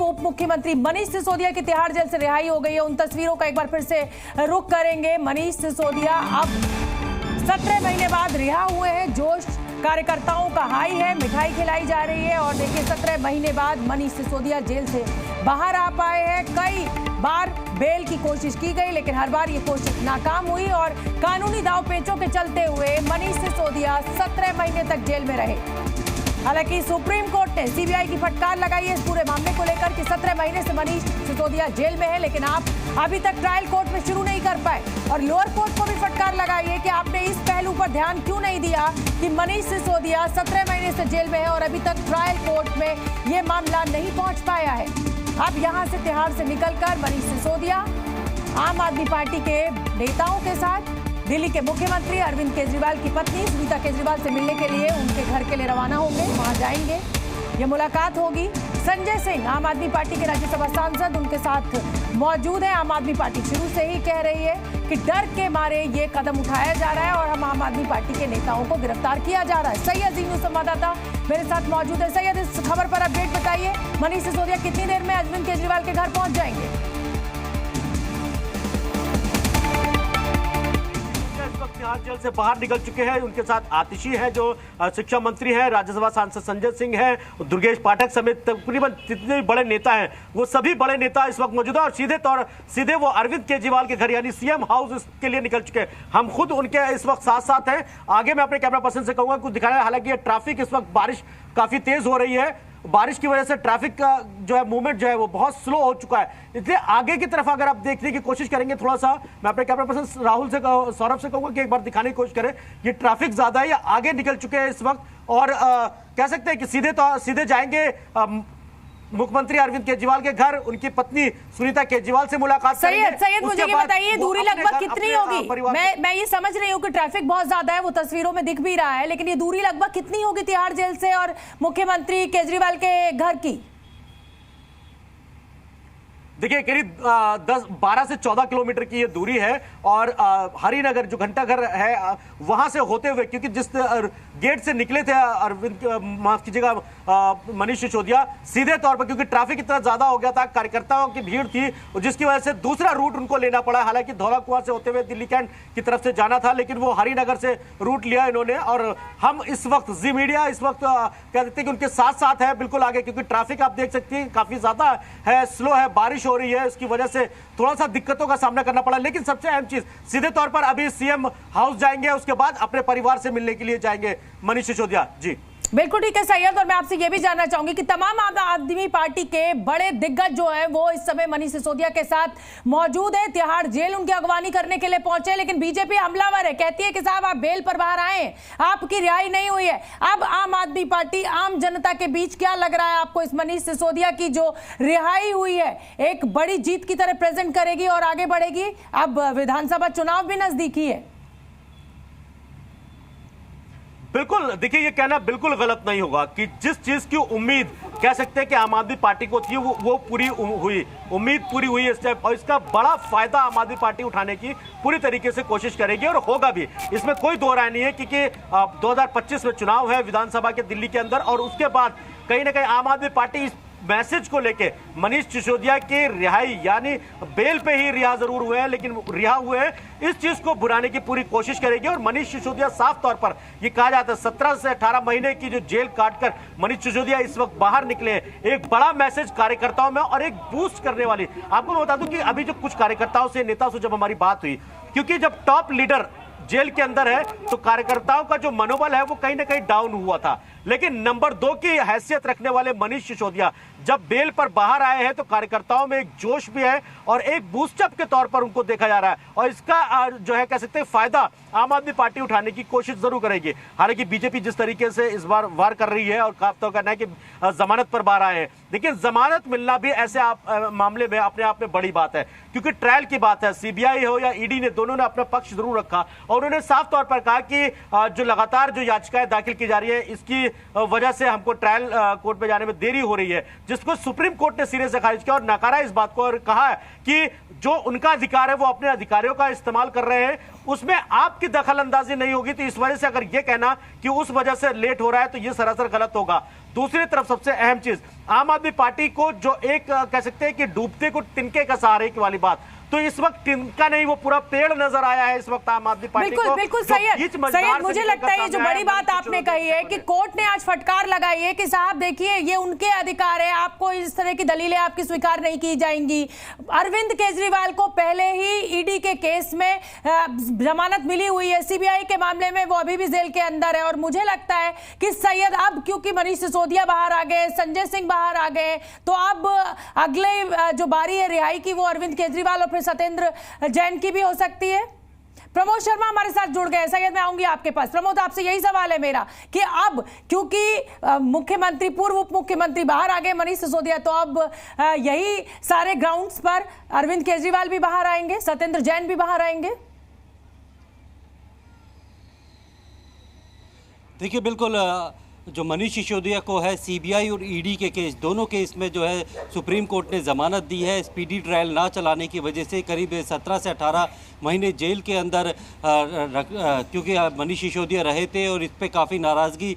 उप मुख्यमंत्री मनीष सिसोदिया की तिहाड़ जेल से रिहाई हो गई है। उन तस्वीरों का एक बार फिर से रुख करेंगे। मनीष सिसोदिया अब 17 महीने बाद रिहा हुए हैं। जोश कार्यकर्ताओं का हाई है, मिठाई खिलाई जा रही है। और देखिए 17 महीने बाद मनीष सिसोदिया जेल से बाहर आ पाए हैं। कई बार बेल की कोशिश की गई, लेकिन हर बार ये कोशिश नाकाम हुई और कानूनी दांवपेचों के चलते हुए मनीष सिसोदिया 17 महीने तक जेल में रहे। हालांकि सुप्रीम कोर्ट ने सीबीआई की फटकार लगाई है इस पूरे मामले को लेकर कि 17 महीने से मनीष सिसोदिया जेल में है, लेकिन आप अभी तक ट्रायल कोर्ट में शुरू नहीं कर पाए। और लोअर कोर्ट को भी फटकार लगाई है कि आपने इस पहलू पर ध्यान क्यों नहीं दिया कि मनीष सिसोदिया 17 महीने से जेल में है और अभी तक ट्रायल कोर्ट में ये मामला नहीं पहुंच पाया है। अब यहां से तिहाड़ से निकलकर मनीष सिसोदिया आम आदमी पार्टी के नेताओं के साथ दिल्ली के मुख्यमंत्री अरविंद केजरीवाल की पत्नी सुनीता केजरीवाल से मिलने के लिए उनके घर के लिए रवाना होंगे। वहां जाएंगे, ये मुलाकात होगी। संजय सिंह आम आदमी पार्टी के राज्यसभा सांसद उनके साथ मौजूद है। आम आदमी पार्टी शुरू से ही कह रही है कि डर के मारे ये कदम उठाया जा रहा है और हम आम आदमी पार्टी के नेताओं को गिरफ्तार किया जा रहा है। सैयद जी न्यूज़ संवाददाता मेरे साथ मौजूद है। सैयद, इस खबर पर अपडेट बताइए। मनीष सिसोदिया कितनी देर में अरविंद केजरीवाल के घर पहुंच जाएंगे? तिहाड़ जेल से बाहर निकल चुके हैं। उनके साथ आतिशी है जो शिक्षा मंत्री है, राज्यसभा सांसद संजय सिंह है, दुर्गेश पाठक समेत तकरीबन जितने भी बड़े नेता हैं वो सभी बड़े नेता इस वक्त मौजूद है और सीधे वो अरविंद केजरीवाल के घर यानी सीएम हाउस के लिए निकल चुके हैं। हम खुद उनके इस वक्त साथ साथ हैं। आगे मैं अपने कैमरा पर्सन से कहूंगा कुछ दिखाना। हालांकि ये ट्रैफिक इस वक्त बारिश काफी तेज हो रही है, बारिश की वजह से ट्रैफिक का जो है मूवमेंट जो है वो बहुत स्लो हो चुका है। इसलिए आगे की तरफ अगर आप देखने की कोशिश करेंगे थोड़ा सा, मैं अपने कैमरा पर्सन राहुल से सौरभ से कहूंगा कि एक बार दिखाने की कोशिश करें। ये ट्रैफिक ज्यादा है या आगे निकल चुके हैं इस वक्त और कह सकते हैं कि सीधे जाएंगे मुख्यमंत्री अरविंद केजरीवाल के घर, उनकी पत्नी सुनीता केजरीवाल से मुलाकात करेंगे। सैयद मुझे ये बताइए दूरी लगभग कितनी होगी? मैं ये समझ रही हूँ कि ट्रैफिक बहुत ज्यादा है, वो तस्वीरों में दिख भी रहा है, लेकिन ये दूरी लगभग कितनी होगी तिहाड़ जेल से और मुख्यमंत्री केजरीवाल के घर की? देखिए करीब 12 से 14 किलोमीटर की ये दूरी है और हरिनगर जो घंटाघर है वहां से होते हुए, क्योंकि जिस गेट से निकले थे अरविंद माफ कीजिएगा मनीष सिसोदिया सीधे तौर पर, क्योंकि ट्रैफिक इतना ज्यादा हो गया था, कार्यकर्ताओं की भीड़ थी, जिसकी वजह से दूसरा रूट उनको लेना पड़ा। हालांकि धौला कुआं से होते हुए दिल्ली कैंट की तरफ से जाना था, लेकिन वो हरिनगर से रूट लिया इन्होंने। और हम इस वक्त जी मीडिया इस वक्त कह सकते हैं कि उनके साथ साथ है बिल्कुल आगे, क्योंकि ट्रैफिक आप देख सकते हैं काफी ज्यादा है, स्लो है, बारिश हो रही है, इसकी वजह से थोड़ा सा दिक्कतों का सामना करना पड़ा। लेकिन सबसे अहम चीज, सीधे तौर पर अभी सीएम हाउस जाएंगे, उसके बाद अपने परिवार से मिलने के लिए जाएंगे मनीष सिसोदिया। जी बिल्कुल ठीक है सैयद, और मैं आपसे यह भी जानना चाहूंगी कि तमाम आम आदमी पार्टी के बड़े दिग्गज जो है वो इस समय मनीष सिसोदिया के साथ मौजूद है। तिहाड़ जेल उनकी अगवानी करने के लिए पहुंचे, लेकिन बीजेपी हमलावर है, कहती है कि साहब आप बेल पर बाहर आए, आपकी रिहाई नहीं हुई है। अब आम आदमी पार्टी आम जनता के बीच क्या लग रहा है आपको, इस मनीष सिसोदिया की जो रिहाई हुई है एक बड़ी जीत की तरह प्रेजेंट करेगी और आगे बढ़ेगी? अब विधानसभा चुनाव भी नजदीकी है। बिल्कुल, देखिए ये कहना बिल्कुल गलत नहीं होगा कि जिस चीज की उम्मीद कह सकते हैं कि आम आदमी पार्टी को थी वो पूरी हुई, उम्मीद पूरी हुई इस टाइम, और इसका बड़ा फायदा आम आदमी पार्टी उठाने की पूरी तरीके से कोशिश करेगी और होगा भी, इसमें कोई दो राय नहीं है। क्योंकि 2025 में चुनाव है विधानसभा के दिल्ली के अंदर, और उसके बाद कहीं ना कहीं आम आदमी पार्टी इस मैसेज को लेके मनीष सिसोदिया की रिहाई यानी बेल पे ही रिहा जरूर हुए हैं लेकिन रिहा हुए हैं, इस चीज को बुराने की पूरी कोशिश करेगी। और मनीष सिसोदिया साफ तौर पर ये कहा जाता है 17 से 18 महीने की जो जेल काटकर मनीष सिसोदिया इस वक्त बाहर निकले हैं, एक बड़ा मैसेज कार्यकर्ताओं में और एक बूस्ट करने वाली। आपको मैं बता दूं कि अभी जो कुछ कार्यकर्ताओं से नेताओं से जब हमारी बात हुई, क्योंकि जब टॉप लीडर जेल के अंदर है तो कार्यकर्ताओं का जो मनोबल है वो कहीं ना कहीं डाउन हुआ था, लेकिन नंबर 2 की हैसियत रखने वाले मनीष सिसोदिया जब बेल पर बाहर आए हैं तो कार्यकर्ताओं में एक जोश भी है और एक बूस्टअप के तौर पर उनको देखा जा रहा है, और इसका जो है कह सकते हैं फायदा आम आदमी पार्टी उठाने की कोशिश जरूर करेगी। हालांकि बीजेपी जिस तरीके से इस बार वार कर रही है और खास तौर कहना है कि जमानत पर बाहर आए हैं, लेकिन जमानत मिलना भी ऐसे मामले में अपने आप में बड़ी बात है, क्योंकि ट्रायल की बात है। सीबीआई हो या ईडी ने दोनों ने अपना पक्ष जरूर रखा और उन्होंने साफ तौर पर कहा कि जो लगातार जो याचिकाएं दाखिल की जा रही है इसकी वजह से हमको ट्रायल कोर्ट में जाने में देरी हो रही है, जिसको सुप्रीम कोर्ट ने सिरे से खारिज किया और नकारा इस बात को और कहा कि जो उनका अधिकार है वो अपने अधिकारियों का इस्तेमाल कर रहे हैं, उसमें आपकी दखल अंदाजी नहीं होगी। तो इस वजह से अगर ये कहना कि उस वजह से लेट हो रहा है तो ये सरासर गलत होगा। दूसरी तरफ सबसे अहम चीज, आम आदमी पार्टी को जो एक कह सकते हैं कि डूबते को तिनके का सहारे की वाली बात, तो इस वक्त तिनका नहीं वो पूरा पेड़ नजर आया है इस वक्त आम आदमी पार्टी को। बिल्कुल सैयद, मुझे लगता है ये जो बड़ी बात आपने कही है कि कोर्ट ने आज फटकार लगाई है कि साहब देखिए ये उनके अधिकार है, आपको इस तरह की दलीलें आपकी स्वीकार नहीं की जाएंगी। अरविंद केजरीवाल को पहले ही ईडी के केस में जमानत मिली हुई है, सीबीआई के मामले में वो अभी भी जेल के अंदर है। और मुझे लगता है कि सैयद अब क्योंकि मनीष सिसोदिया बाहर आ गए, संजय सिंह बाहर आ गए, तो अब अगले जो बारी है रिहाई की वो अरविंद केजरीवाल और सत्येंद्र जैन की भी हो सकती है। प्रमोद शर्मा हमारे साथ जुड़ गए। सैयद मैं आऊंगी आपके पास। प्रमोद आपसे यही सवाल है मेरा कि अब क्योंकि मुख्यमंत्री पूर्व उप मुख्यमंत्री बाहर आ गए मनीष सिसोदिया, तो अब यही सारे ग्राउंड्स पर अरविंद केजरीवाल भी बाहर आएंगे, सत्येंद्र जैन भी बाहर आएंगे। देखिए बिल्कुल जो मनीष सिसोदिया को है सीबीआई और ईडी के केस, दोनों केस में जो है सुप्रीम कोर्ट ने ज़मानत दी है। स्पीडी ट्रायल ना चलाने की वजह से करीब 17 से 18 महीने जेल के अंदर क्योंकि मनीष सिसोदिया रहे थे और इस पर काफ़ी नाराज़गी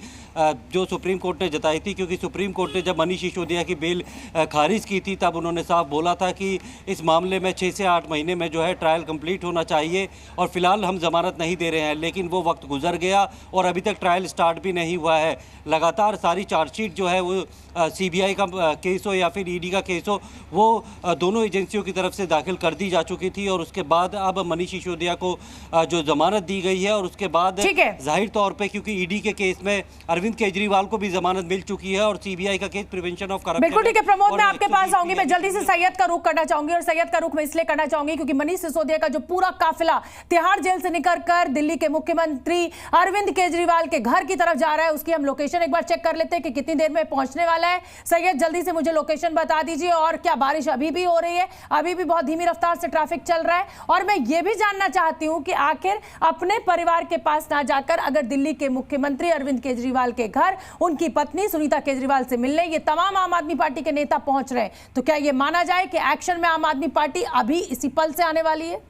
जो सुप्रीम कोर्ट ने जताई थी, क्योंकि सुप्रीम कोर्ट ने जब मनीष सिसोदिया की बेल खारिज की थी तब उन्होंने साफ बोला था कि इस मामले में 6 से 8 महीने में जो है ट्रायल कंप्लीट होना चाहिए और फिलहाल हम ज़मानत नहीं दे रहे हैं। लेकिन वो वक्त गुजर गया और अभी तक ट्रायल स्टार्ट भी नहीं हुआ है। लगातार सारी चार्जशीट जो है वो सीबीआई का केस हो या फिर ईडी का केस हो, वो दोनों एजेंसियों की तरफ से दाखिल कर दी जा चुकी थी और उसके बाद अब मनीष सिसोदिया को जो जमानत दी गई है और उसके बाद जाहिर तौर पे क्योंकि ईडी के केस में अरविंद केजरीवाल को भी जमानत मिल चुकी है और सीबीआई का केस प्रिवेंशन ऑफ करप्शन। बिल्कुल ठीक है प्रमोद, मैं आपके पास आऊंगी। मैं जल्दी से सैयद का रुख करना चाहूंगी और सैयद का रुख मैं इसलिए करना चाहूंगी क्योंकि मनीष सिसोदिया का जो पूरा काफिला तिहाड़ जेल से निकलकर दिल्ली के मुख्यमंत्री अरविंद केजरीवाल के घर की तरफ जा रहा है, उसकी हम लोकेशन एक बार चेक कर लेते हैं कि कितनी देर में पहुंचने वाला है। सैयद जल्दी से मुझे लोकेशन बता दीजिए। और क्या बारिश अभी भी हो रही है? अभी भी बहुत धीमी रफ्तार से ट्रैफिक चल रहा है। और मैं ये भी जानना चाहती हूं कि आखिर अपने परिवार के पास ना जाकर अगर दिल्ली के मुख्यमंत्री अरविंद केजरीवाल के घर उनकी पत्नी सुनीता केजरीवाल से मिलने ये तमाम आम आदमी पार्टी के नेता पहुंच रहे हैं, तो क्या ये माना जाए कि एक्शन में आम आदमी पार्टी अभी इसी पल से आने वाली है?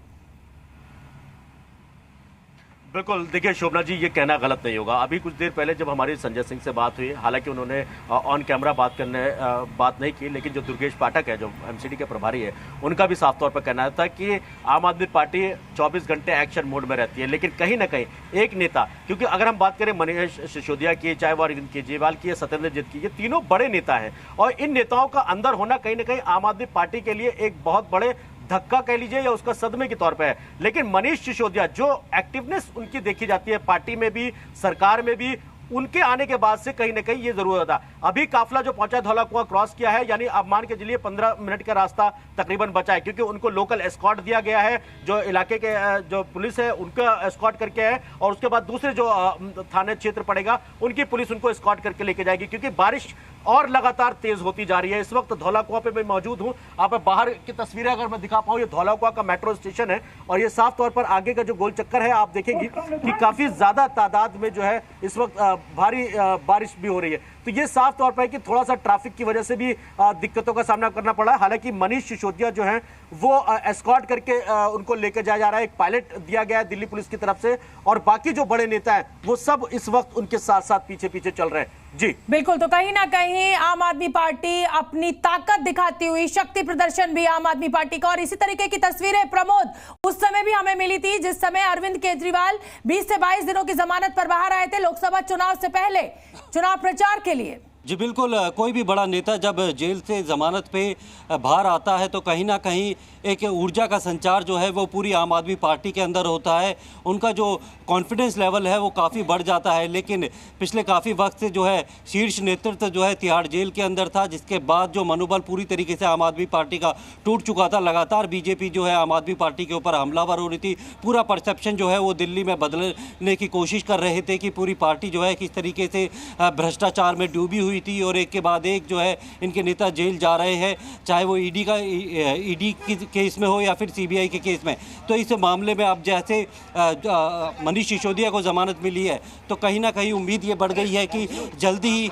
बिल्कुल, देखिए शोभना जी, ये कहना गलत नहीं होगा। अभी कुछ देर पहले जब हमारी संजय सिंह से बात हुई, हालांकि उन्होंने ऑन कैमरा बात नहीं की, लेकिन जो दुर्गेश पाठक है जो एमसीडी के प्रभारी है, उनका भी साफ तौर पर कहना था कि आम आदमी पार्टी 24 घंटे एक्शन मोड में रहती है। लेकिन कहीं ना कहीं एक नेता, क्योंकि अगर हम बात करें मनीष सिसोदिया की, चाहे वो अरविंद केजरीवाल की या सत्येंद्र जैन की, ये तीनों बड़े नेता हैं और इन नेताओं का अंदर होना कहीं ना कहीं आम आदमी पार्टी के लिए एक बहुत बड़े धक्का कह लीजिए या उसका सदमे के तौर पे है। लेकिन मनीष सिसोदिया जो एक्टिवनेस उनकी देखी जाती है पार्टी में भी, सरकार में भी, उनके आने के बाद से कहीं ना कहीं ये जरूर होता। अभी काफिला जो पहुंचा धौला कुआं क्रॉस किया है, यानी अब मान के चलिए 15 मिनट का रास्ता तकरीबन बचा है, क्योंकि उनको लोकल एस्कॉर्ट दिया गया है। जो इलाके के जो पुलिस है उनका एस्कॉर्ट करके है और उसके बाद दूसरे जो थाने क्षेत्र पड़ेगा उनकी पुलिस उनको एस्कॉर्ट करके लेके जाएगी, क्योंकि बारिश और लगातार तेज होती जा रही है। इस वक्त धौला कुआं पे मैं मौजूद हूं। आप बाहर की तस्वीरें अगर मैं दिखा पाऊं, ये धौला कुआं का मेट्रो स्टेशन है और ये साफ तौर पर आगे का जो गोल चक्कर है आप देखेंगे कि काफी ज्यादा तादाद में जो है इस वक्त भारी बारिश भी हो रही है। तो ये साफ तौर पर है कि थोड़ा सा ट्रैफिक की वजह से भी दिक्कतों का सामना करना पड़ा है। हालांकि मनीष सिसोदिया जो है वो एस्कॉर्ट करके उनको लेकर जाया जा रहा है, एक पायलट दिया गया है दिल्ली पुलिस की तरफ से और बाकी जो बड़े नेता हैं वो सब इस वक्त उनके साथ साथ पीछे पीछे चल रहे हैं। जी बिल्कुल, तो कहीं ना कहीं आम आदमी पार्टी अपनी ताकत दिखाती हुई, शक्ति प्रदर्शन भी आम आदमी पार्टी का। और इसी तरीके की तस्वीरें प्रमोद उस समय भी हमें मिली थी जिस समय अरविंद केजरीवाल 20 से 22 दिनों की जमानत पर बाहर आए थे लोकसभा चुनाव से पहले चुनाव प्रचार के लिए। जी बिल्कुल, कोई भी बड़ा नेता जब जेल से ज़मानत पे बाहर आता है तो कहीं ना कहीं एक ऊर्जा का संचार जो है वो पूरी आम आदमी पार्टी के अंदर होता है। उनका जो कॉन्फिडेंस लेवल है वो काफ़ी बढ़ जाता है। लेकिन पिछले काफ़ी वक्त से जो है शीर्ष नेतृत्व जो है तिहाड़ जेल के अंदर था, जिसके बाद जो मनोबल पूरी तरीके से आम आदमी पार्टी का टूट चुका था। लगातार बीजेपी जो है आम आदमी पार्टी के ऊपर हमलावर हो रही थी। पूरा परसेप्शन जो है वो दिल्ली में बदलने की कोशिश कर रहे थे कि पूरी पार्टी जो है किस तरीके से भ्रष्टाचार में डूबी हुई थी और एक के बाद एक जो है इनके नेता जेल जा रहे हैं, चाहे वो ईडी की केस में हो या फिर सीबीआई के केस में। तो इस मामले में अब जैसे मनीष सिसोदिया को जमानत मिली है तो कहीं ना कहीं उम्मीद ये बढ़ गई है कि जल्दी ही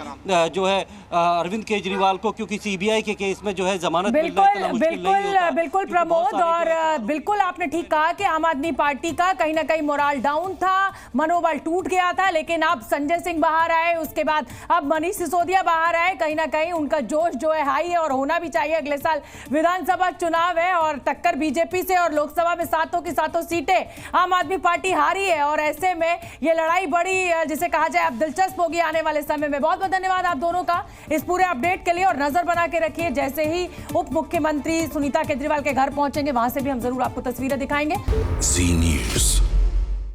जो है अरविंद केजरीवाल को, क्योंकि सीबीआई के केस में जो है जमानत मिलना इतना मुश्किल नहीं होता। बिल्कुल प्रमोद, और बिल्कुल आपने ठीक कहा कि आम आदमी पार्टी का कहीं ना कहीं मोराल डाउन था, मनोबल टूट गया था। लेकिन अब संजय सिंह बाहर आए, उसके बाद अब मनीष सिसोदिया सिसोदिया बाहर आए, कहीं ना कहीं उनका जोश जो है हाई है और होना भी चाहिए। अगले साल विधानसभा चुनाव है और टक्कर बीजेपी से, और लोकसभा में सातों की सातों सीटें आम आदमी पार्टी हारी है, और ऐसे में ये लड़ाई बड़ी जिसे कहा जाए अब दिलचस्प होगी आने वाले समय में। बहुत बहुत धन्यवाद आप दोनों का इस पूरे अपडेट के लिए, और नजर बना के रखिए, जैसे ही उप मुख्यमंत्री सुनीता केजरीवाल के घर पहुंचेंगे वहां से भी हम जरूर आपको तस्वीरें दिखाएंगे। जी न्यूज़।